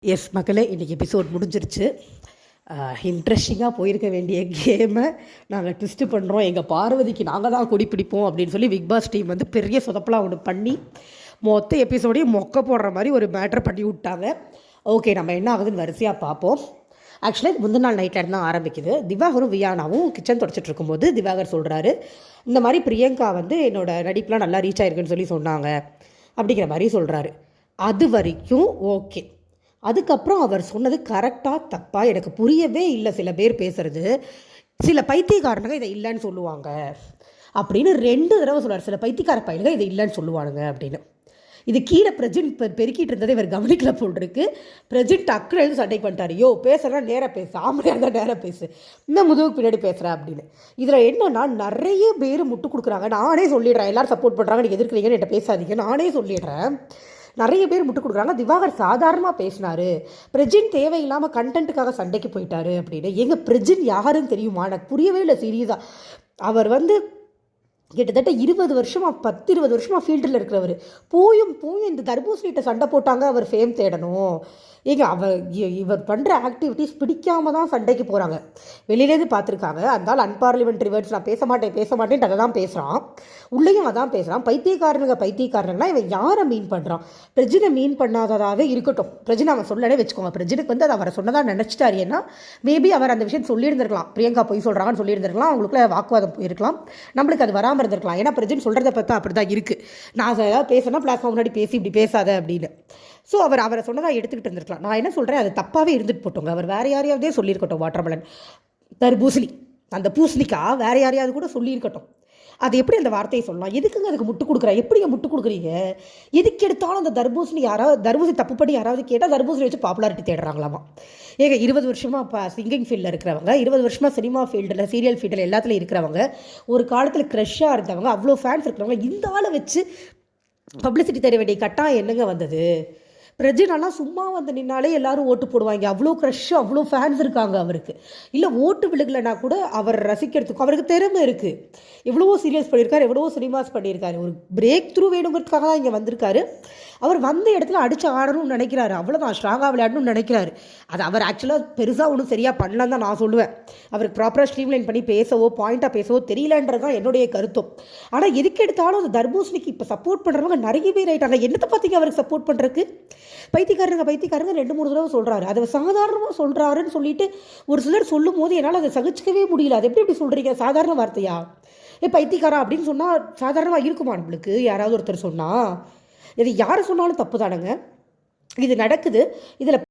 S மக்களே, இன்றைக்கி episode முடிஞ்சிருச்சு. இன்ட்ரெஸ்டிங்காக போயிருக்க வேண்டிய கேமை நாங்கள் ட்விஸ்ட்டு பண்ணுறோம். எங்கள் பார்வதிக்கு நாங்கள் தான் கொடி பிடிப்போம் அப்படின்னு சொல்லி பிக் பாஸ் டீம் வந்து பெரிய சொதப்பெல்லாம் ஒன்று பண்ணி மொத்த எபிசோடையும் மொக்க போடுற மாதிரி ஒரு மேட்ரு பண்ணி விட்டாங்க. ஓகே, நம்ம என்ன ஆகுதுன்னு வரிசையாக பார்ப்போம். ஆக்சுவலாக முந்தின நாள் நைட்டில் தான் ஆரம்பிக்குது. திவாகரும் வியானாவும் கிச்சன் தொடச்சிட்டு இருக்கும்போது திவாகர் சொல்கிறாரு, இந்த மாதிரி பிரியங்கா வந்து என்னோடய நடிப்புலாம் நல்லா ரீச் ஆகிருக்குன்னு சொல்லி சொன்னாங்க அப்படிங்கிற மாதிரி சொல்கிறாரு. அது வரைக்கும் ஓகே. அதுக்கப்புறம் அவர் சொன்னது கரெக்டாக தப்பாக எனக்கு புரியவே இல்லை. சில பேர் பேசுகிறது, சில பைத்தியக்காரனுங்க இதை இல்லைன்னு சொல்லுவாங்க அப்படின்னு 2 தடவை சொல்கிறார். சில பைத்தியக்கார பையனுங்க இதை இல்லைன்னு சொல்லுவானுங்க அப்படின்னு. இது கீழே பிரஜின் பெருக்கிட்டு இருந்ததை இவர் கவனிக்கல போட்டிருக்கு. பிரஜின் டக்குனு எழுந்து சண்டைக்கு பண்ணிட்டார். யோ, பேசுகிறா நேராக பேசு, ஆம்பளையாக இருந்தால் நேராக பேசு, இந்த முதுகுக்கு பின்னாடி பேசுகிறேன் அப்படின்னு. இதில் என்னென்னா நிறைய பேர் முட்டு கொடுக்குறாங்க. நானே சொல்லிடுறேன், எல்லோரும் சப்போர்ட் பண்ணுறாங்க, நீங்கள் எதிர்க்கிறீங்கன்னு என்கிட்ட பேசாதீங்க, நானே சொல்லிடுறேன். நிறைய பேர் முட்டு கொடுக்குறாங்க. திவாகர் சாதாரணமாக பேசினார், பிரஜின் தேவையில்லாமல் கண்டென்ட்டுக்காக சண்டைக்கு போயிட்டாரு அப்படின்னு. எங்கள் பிரஜின் யாருன்னு தெரியுமா? எனக்கு புரியவே இல்லை சீரியஸாக. அவர் வந்து கிட்டத்தட்ட 20 வருஷமாக 10-20 வருஷமாக ஃபீல்டில் இருக்கிறவர். போயும் இந்த தர்பூசணிகிட்ட சண்டை போட்டாங்க அவர் ஃபேம் தேடணும். இவர் பண்ணுற ஆக்டிவிட்டீஸ் பிடிக்காம தான் சண்டைக்கு போகிறாங்க. வெளியிலேருந்து பார்த்துருக்காங்க. அதனால் அன்பார்லிமெண்ட்ரி வேர்ட்ஸ் நான் பேச மாட்டேன்ட்டு அதை தான் பேசுகிறான். உள்ளேயும் அதான் பேசுகிறான். பைத்தியக்காரனுங்கன்னா இவன் யாரை மீன் பண்ணுறான்? பிரஜினை மீன் பண்ணாததாகவே இருக்கட்டும். பிரஜினை அவன் சொல்லனே வச்சுக்கோங்க. பிரஜினுக்கு வந்து அதை அவரை சொன்னதாக நினச்சிட்டாரு. ஏன்னா மேபி அவர் அந்த விஷயம் சொல்லியிருந்திருக்கலாம். பிரியங்கா போய் சொல்கிறாங்கன்னு சொல்லியிருந்திருக்கலாம். அவங்களுக்குள்ள வாக்குவாதம் போயிருக்கலாம். நம்மளுக்கு அது வராமல் இருந்திருக்கலாம். ஏன்னா பிரஜின் சொல்கிறத பார்த்தா அப்படி தான் இருக்குது. நான் ஏதாவது பேசினா பிளாட்ஃபார்ம் முன்னாடி பேசி இப்படி பேசாத அப்படின்னு. ஸோ அவரை சொன்னதாக எடுத்துக்கிட்டு இருந்திருக்கலாம். நான் என்ன சொல்கிறேன், அது தப்பாகவே இருந்துட்டு போட்டோங்க. அவர் வேறு யாரையாவதே சொல்லியிருக்கட்டும். வாட்டர்மெலன், தர்பூசணி, அந்த பூசணிக்கா வேறு யாரையாவது கூட சொல்லியிருக்கட்டும். அது எப்படி அந்த வார்த்தையை சொல்லலாம்? எதுக்குங்க அதுக்கு முட்டு கொடுக்குறா? எப்படிங்க முட்டு கொடுக்குறீங்க? எதுக்கு எடுத்தாலும் அந்த தர்பூசணி தப்பு பண்ணி யாராவது கேட்டால் தர்பூசணி வச்சு பாப்புலாரிட்டி தேடுறாங்களாமா. 20 வருஷமாக இப்போ சிங்கிங் ஃபீல்டில் இருக்கிறவங்க, 20 வருஷமாக சினிமா ஃபீல்டில், சீரியல் ஃபீல்டில் எல்லாத்துலையும் இருக்கிறவங்க, ஒரு காலத்தில் க்ரஷ்ஷாக இருந்தவங்க, அவ்வளோ ஃபேன்ஸ் இருக்கிறவங்க, இந்த ஆளை வச்சு பப்ளிசிட்டி தர வேண்டிய கட்டாயம் என்னங்க வந்தது? பிரஜினாலாம் சும்மா வந்து நின்னாலே எல்லாரும் ஓட்டு போடுவாங்க. அவ்வளோ க்ரஷ், அவ்வளோ ஃபேன்ஸ் இருக்காங்க அவருக்கு. இல்லை ஓட்டு விழுகலைன்னா கூட அவர் ரசிக்கிறதுக்கும் அவருக்கு திறமை இருக்குது. எவ்வளவோ சீரியல்ஸ் பண்ணியிருக்காரு, எவ்வளவோ சினிமாஸ் பண்ணியிருக்காரு. ஒரு பிரேக் த்ரூ வேணுங்கிறதுக்காக தான் இங்கே வந்திருக்காரு. அவர் வந்த இடத்துல அடித்து ஆடணும்னு நினைக்கிறாரு. அவ்வளோதான், ஸ்ட்ராங்காக விளையாடணும்னு நினைக்கிறாரு. அது அவர் ஆக்சுவலாக பெருசாக ஒன்றும் சரியாக பண்ணலான்னு தான் நான் சொல்லுவேன். அவருக்கு ப்ராப்பராக ஸ்ட்ரீம்லைன் பண்ணி பேசவோ பாயிண்ட்டாக பேசவோ தெரியலன்றது தான் என்னுடைய கருத்தும். ஆனால் எதுக்கு எடுத்தாலும் அந்த தர்பூசணிக்கு இப்போ சப்போர்ட் பண்ணுறவங்க நிறைய பேர் ஆகிட்டாங்க. என்னத்தை பார்த்தீங்க அவருக்கு சப்போர்ட் பண்ணுறதுக்கு? பைத்தியக்காரங்க 2-3 தடவை சொல்கிறாரு. அதை சாதாரணமாக சொல்கிறாருன்னு சொல்லிட்டு ஒரு சிலர் சொல்லும் போது என்னால் அதை சகிச்சிக்கவே முடியல. அது எப்படி சொல்கிறீங்க? சாதாரண வார்த்தையா? பைத்தியக்காரா அப்படின்னு சொன்னால் சாதாரணமாக இருக்குமா நம்மளுக்கு? யாராவது ஒருத்தர் சொன்னால் இது யாரை சொன்னாலும் தப்பு தானங்க. இது நடக்குது. இதில்